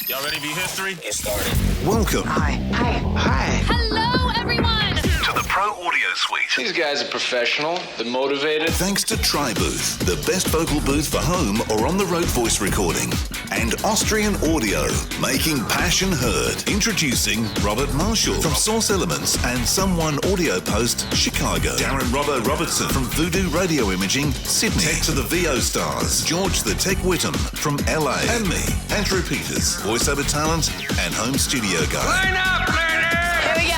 Y'all ready to be history? Get started. Welcome. Hi. Hello, everyone. To the Pro Audio Suite. These guys are professional. They're motivated. Thanks to TriBooth, the best vocal booth for home or on-the-road voice recording. And Austrian Audio, making passion heard. Introducing Robert Marshall from Source Elements and Someone Audio Post, Chicago. Darren Robbo Robertson from Voodoo Radio Imaging, Sydney. Tech to the VO Stars, George the Tech Whittam from LA. And me, Andrew Peters, voiceover talent and home studio guy. Line up, learner! Here we go.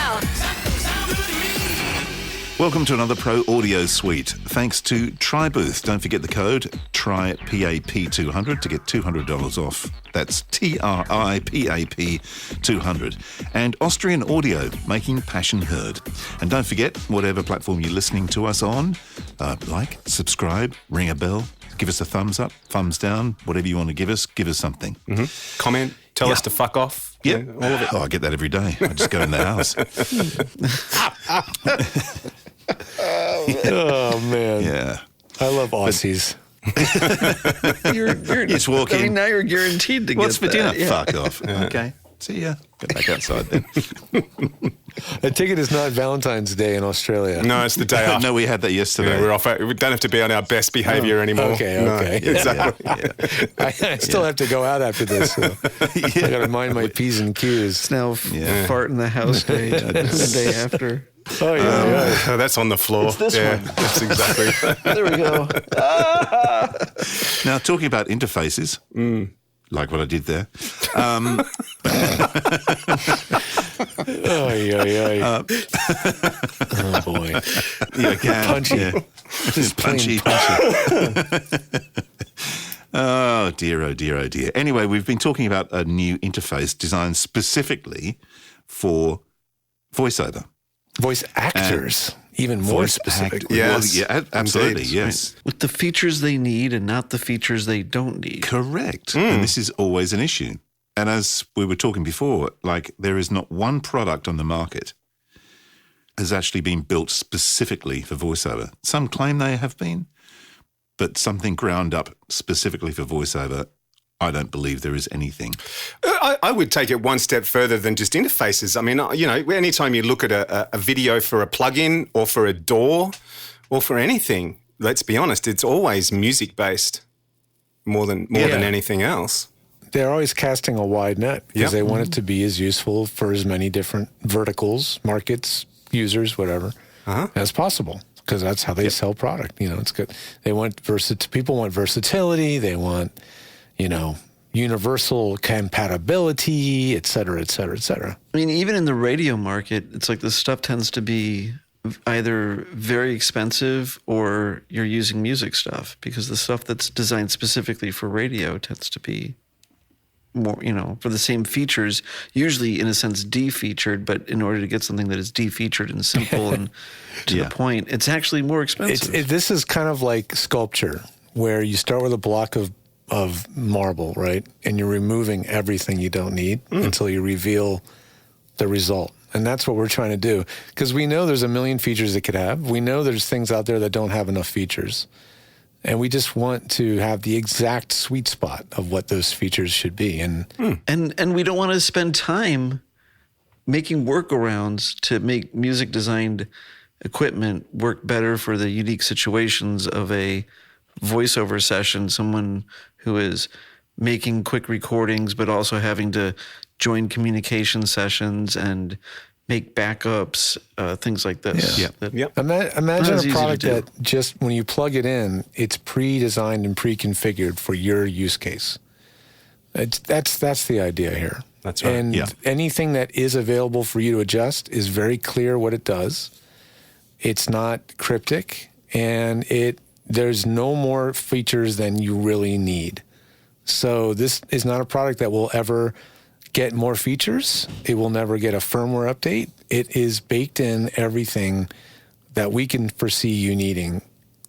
Welcome to another Pro Audio Suite. Thanks to TriBooth. Don't forget the code TRIPAP200 to get $200 off. That's TRIPAP 200. And Austrian Audio, making passion heard. And don't forget, whatever platform you're listening to us on, like, subscribe, ring a bell, give us a thumbs up, thumbs down, whatever you want to give us something. Mm-hmm. Comment, tell us to fuck off. Yeah, all of it. Oh, I get that every day. I just go in the house. Oh, man. Yeah. I love Aussies. You're It's walking. I mean, now you're guaranteed to What's get for that. dinner? Fuck off. Okay. See ya. Get back outside then. I take it it's not Valentine's Day in Australia. No, it's the day after. No, we had that yesterday. Yeah, we're off. We don't have to be on our best behaviour anymore. Okay. No, exactly. I still have to go out after this. So I got to mind my P's and Q's. It's now fart in the house day the day after. Oh, yeah. Oh, that's on the floor. It's this one. That's exactly. There we go. Now, talking about interfaces, like what I did there. Oh, boy. You can. Punchy. Yeah. Just Punchy. Oh, dear, oh, dear, oh, dear. Anyway, we've been talking about a new interface designed specifically for voiceover. Voice actors, even more specific. Yes. Well, yeah, absolutely, Indeed. yes. With the features they need and not the features they don't need. Correct. And this is always an issue. And as we were talking before, like there is not one product on the market has actually been built specifically for voiceover. Some claim they have been, but something ground up specifically for voiceover, I don't believe there is anything. I would take it one step further than just interfaces. I mean, you know, anytime you look at a video for a plugin or for a DAW or for anything, let's be honest, it's always music-based more than anything else. They're always casting a wide net because they want it to be as useful for as many different verticals, markets, users, whatever, as possible. Because that's how they sell product. You know, it's good. They want people want versatility. They want, universal compatibility, et cetera, et cetera, et cetera. I mean, even in the radio market, it's like this stuff tends to be either very expensive or you're using music stuff because the stuff that's designed specifically for radio tends to be more, for the same features, usually in a sense de-featured, but in order to get something that is de-featured and simple and to the point, it's actually more expensive. This is kind of like sculpture where you start with a block of marble, right? And you're removing everything you don't need until you reveal the result. And that's what we're trying to do. Because we know there's a million features it could have. We know there's things out there that don't have enough features. And we just want to have the exact sweet spot of what those features should be. And we don't want to spend time making workarounds to make music designed equipment work better for the unique situations of a voiceover session, someone who is making quick recordings, but also having to join communication sessions and make backups, things like this. Imagine a product that just when you plug it in, it's pre-designed and pre-configured for your use case. That's the idea here. That's right. And anything that is available for you to adjust is very clear what it does. It's not cryptic, and there's no more features than you really need. So this is not a product that will ever get more features. It will never get a firmware update. It is baked in everything that we can foresee you needing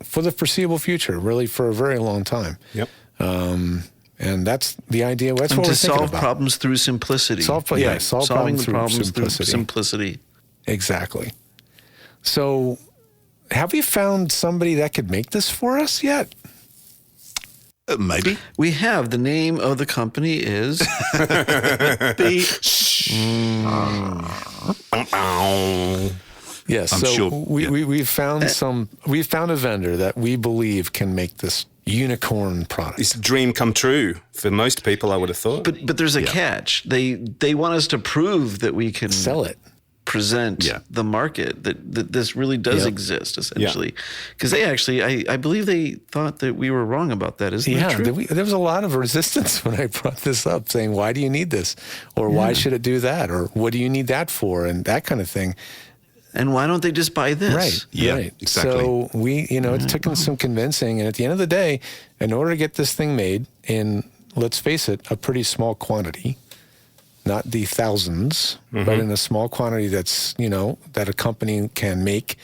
for the foreseeable future, really for a very long time. Yep. And that's the idea. That's what we're thinking about. To solve problems through simplicity. Solving the problems through simplicity. Exactly. So have we found somebody that could make this for us yet? Maybe. We have. The name of the company is... Yes, I'm so sure, we've found a vendor that we believe can make this unicorn product. It's a dream come true for most people, I would have thought. But there's a catch. They want us to prove that we can Sell it. present the market, that this really does exist, essentially. Because they actually, I believe they thought that we were wrong about that. Isn't that true? There was a lot of resistance when I brought this up, saying, why do you need this? Or why should it do that? Or what do you need that for? And that kind of thing. And why don't they just buy this? Right. Yeah, right. exactly. So it took some convincing. And at the end of the day, in order to get this thing made in, let's face it, a pretty small quantity, not the thousands, but in a small quantity that's, that a company can make,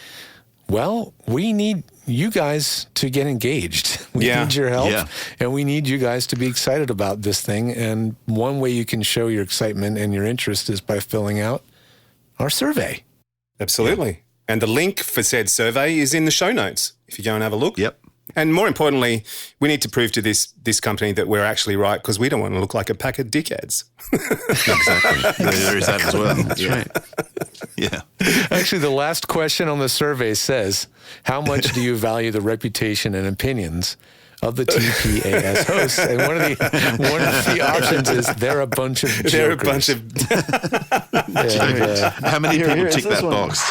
well, we need you guys to get engaged. We need your help, and we need you guys to be excited about this thing. And one way you can show your excitement and your interest is by filling out our survey. Absolutely. And the link for said survey is in the show notes if you go and have a look. Yep. And more importantly, we need to prove to this company that we're actually right, because we don't want to look like a pack of dickheads. Exactly. There is that as well. That's right. Yeah. Actually, the last question on the survey says, how much do you value the reputation and opinions of the TPAS hosts? And one of the options is they're a bunch of jokers. They're a bunch of... How many people tick that box?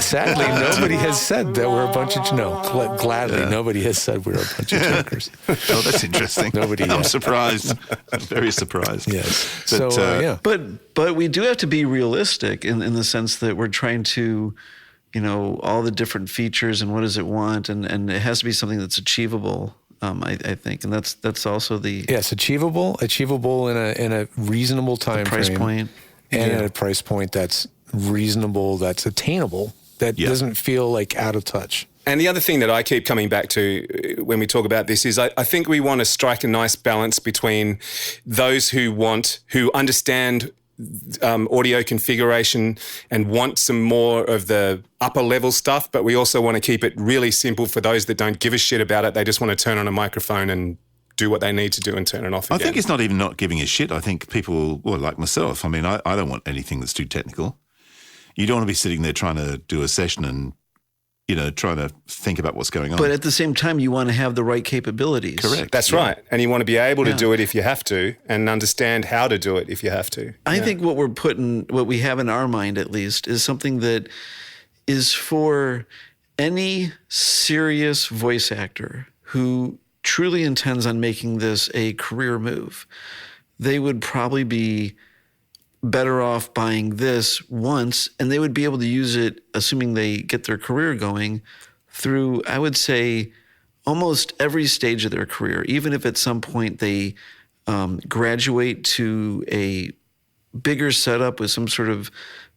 Sadly, nobody has said that we're a bunch of... No, gladly, nobody has said we're a bunch of jokers. Oh, that's interesting. Nobody I'm yet. surprised. I'm very surprised. Yes. But, Yeah. But we do have to be realistic in the sense that we're trying to, all the different features and what does it want, and it has to be something that's achievable. I think, and that's also the achievable in a reasonable time price frame, point, and at a price point that's reasonable, that's attainable, that doesn't feel like out of touch. And the other thing that I keep coming back to when we talk about this is I think we want to strike a nice balance between those who understand audio configuration and want some more of the upper level stuff, but we also want to keep it really simple for those that don't give a shit about it. They just want to turn on a microphone and do what they need to do and turn it off again. I think it's not even not giving a shit. I think people, like myself, I mean, I don't want anything that's too technical. You don't want to be sitting there trying to do a session and, trying to think about what's going on. But at the same time, you want to have the right capabilities. Correct. That's right. And you want to be able to do it if you have to, and understand how to do it if you have to. I think what we have in our mind, at least, is something that is for any serious voice actor who truly intends on making this a career move. They would probably be better off buying this once, and they would be able to use it, assuming they get their career going, through, I would say, almost every stage of their career. Even if at some point they graduate to a bigger setup with some sort of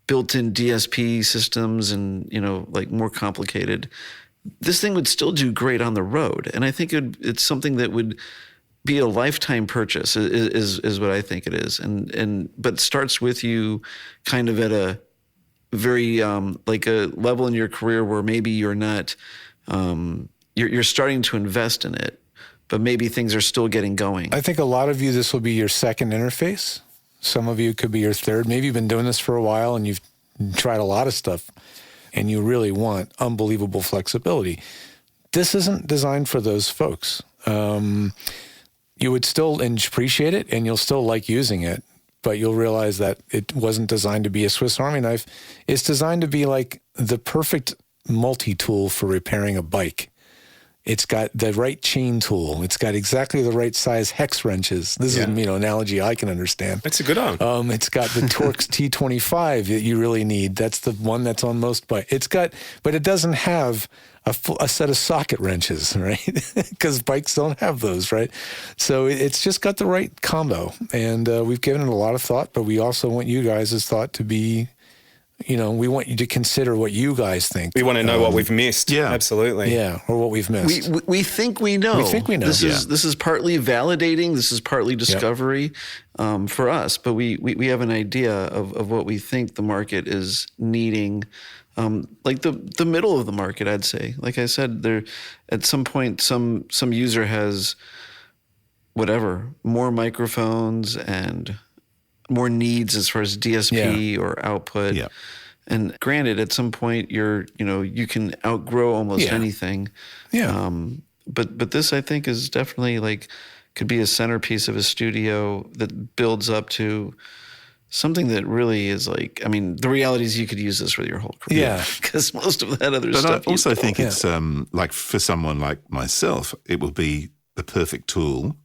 built-in DSP systems and, like more complicated, this thing would still do great on the road. And I think it's something that would be a lifetime purchase is what I think it is. But starts with you kind of at a very, like a level in your career where maybe you're not, you're starting to invest in it, but maybe things are still getting going. I think a lot of you, this will be your second interface. Some of you could be your third. Maybe you've been doing this for a while and you've tried a lot of stuff and you really want unbelievable flexibility. This isn't designed for those folks. You would still appreciate it and you'll still like using it, but you'll realize that it wasn't designed to be a Swiss Army knife. It's designed to be like the perfect multi-tool for repairing a bike. It's got the right chain tool. It's got exactly the right size hex wrenches. This is an analogy I can understand. That's a good one. It's got the Torx T25 that you really need. That's the one that's on most bikes. But it doesn't have a set of socket wrenches, right? Because bikes don't have those, right? So it's just got the right combo. And we've given it a lot of thought, but we also want you guys' thought to be, we want you to consider what you guys think. We want to know what we've missed. Yeah. Absolutely. Yeah, or what we've missed. We think we know. We think we know. This is partly validating. This is partly discovery for us. But we have an idea of what we think the market is needing like the middle of the market, I'd say. Like I said, there at some point, some user has whatever, more microphones and more needs as far as DSP or output. Yeah. And granted, at some point, you can outgrow almost anything. Yeah. But this, I think, is definitely like could be a centerpiece of a studio that builds up to something that really is like, I mean, the reality is you could use this for your whole career. Yeah. Because most of that other But stuff. I also think it's like for someone like myself, it will be the perfect tool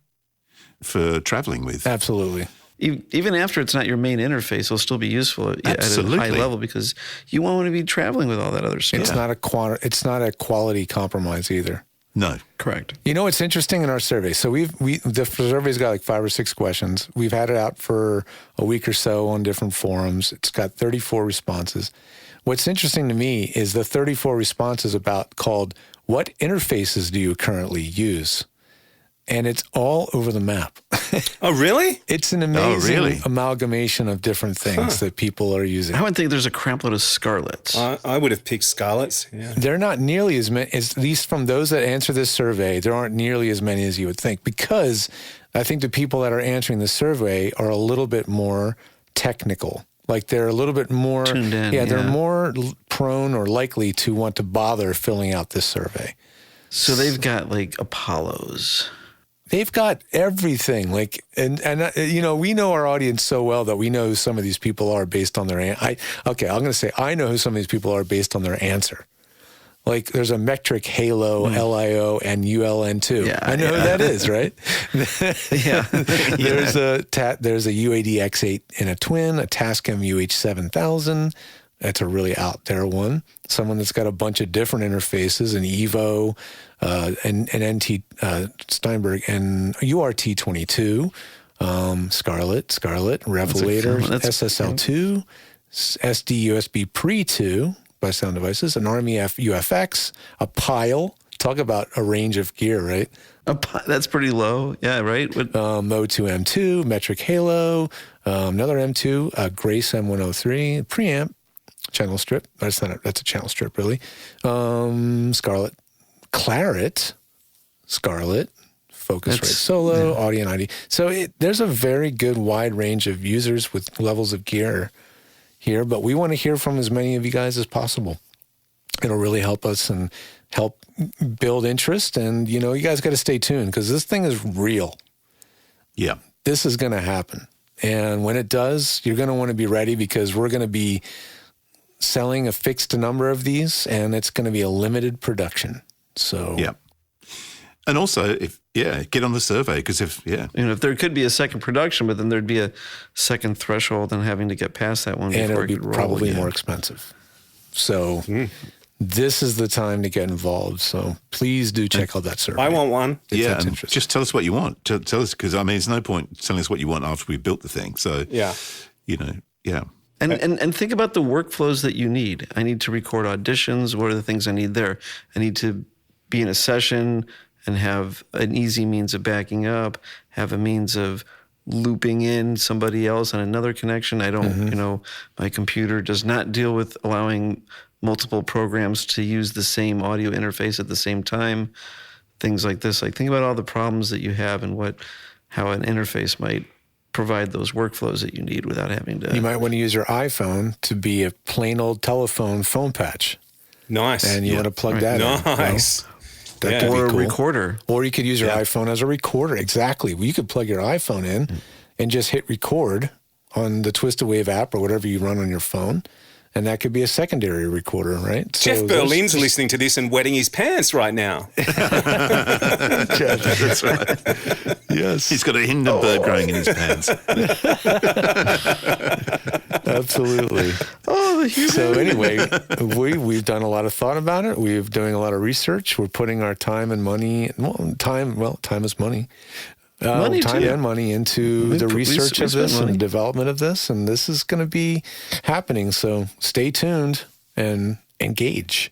for traveling with. Absolutely. Even after it's not your main interface, it'll still be useful at a high level because you won't want to be traveling with all that other stuff. It's not a quality compromise either. No. Correct. You know what's interesting in our survey? So the survey's got like 5 or 6 questions. We've had it out for a week or so on different forums. It's got 34 responses. What's interesting to me is the 34 responses called "What interfaces do you currently use?" And it's all over the map. Oh, really? It's an amazing amalgamation of different things that people are using. I would think there's a crap load of Scarletts. I would have picked Scarletts. Yeah. They're not nearly as many, at least from those that answer this survey, there aren't nearly as many as you would think, because I think the people that are answering the survey are a little bit more technical. Like they're a little bit more tuned in. Yeah, they're more prone or likely to want to bother filling out this survey. So they've got like Apollos. They've got everything. Like, and we know our audience so well that we know who some of these people are based on their I'm going to say I know who some of these people are based on their answer. Like, there's a metric Halo, LIO, and ULN2. Yeah, I know who that is, right? Yeah. There's a UAD X8 in a twin, a Tascam UH7000. That's a really out there one. Someone that's got a bunch of different interfaces, an Evo, an NT Steinberg, and URT22, Scarlett, Revelator, SSL2, SD USB Pre 2 by Sound Devices, an Army UFX, a Pile. Talk about a range of gear, right? That's pretty low. Yeah, right? Mode 2 M2, Metric Halo, another M2, Grace M103, preamp, channel strip. That's a channel strip, really. Scarlett, Claret, Focusrite Solo, Audio and ID. So there's a very good wide range of users with levels of gear here, but we want to hear from as many of you guys as possible. It'll really help us and help build interest. And, you guys got to stay tuned because this thing is real. Yeah. This is going to happen. And when it does, you're going to want to be ready because we're going to be selling a fixed number of these and it's going to be a limited production. So, yeah. And also, get on the survey because if there could be a second production, but then there'd be a second threshold and having to get past that one. And before it would be probably more expensive. So this is the time to get involved. So please do check out that survey. I want one. And just tell us what you want. Tell us, because I mean, there's no point telling us what you want after we've built the thing. So And think about the workflows that you need. I need to record auditions. What are the things I need there? I need to be in a session and have an easy means of backing up, have a means of looping in somebody else on another connection. I don't, my computer does not deal with allowing multiple programs to use the same audio interface at the same time. Things like this. Like, think about all the problems that you have and how an interface might provide those workflows that you need without having to. You might want to use your iPhone to be a plain old telephone phone patch. Nice. And you want to plug that in. Nice. That could be or cool. a recorder. Or you could use your iPhone as a recorder. Exactly. Well, you could plug your iPhone in and just hit record on the Twisted Wave app or whatever you run on your phone. And that could be a secondary recorder, right? Jeff Berlin's listening to this and wetting his pants right now. That's right. Yes. He's got a Hindenburg growing in his pants. Absolutely. So anyway, we've done a lot of thought about it. We're doing a lot of research. We're putting our time and money. Time is money. And money into the research of this and the development of this. And this is going to be happening. So stay tuned and engage.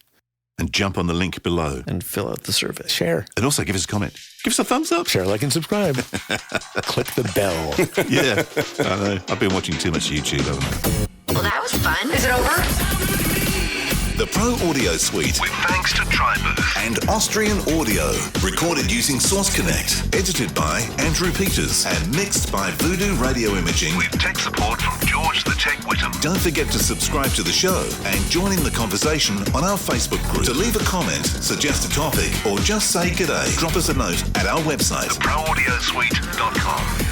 And jump on the link below. And fill out the survey. Share. And also give us a comment. Give us a thumbs up. Share, like, and subscribe. Click the bell. Yeah, I know. I've been watching too much YouTube, haven't I? Well, that was fun. Is it over? The Pro Audio Suite, with thanks to Tribooth and Austrian Audio. Recorded using Source Connect. Edited by Andrew Peters and mixed by Voodoo Radio Imaging with tech support from George the Tech Whittam. Don't forget to subscribe to the show and join in the conversation on our Facebook group. To leave a comment, suggest a topic, or just say g'day, drop us a note at our website, theproaudiosuite.com.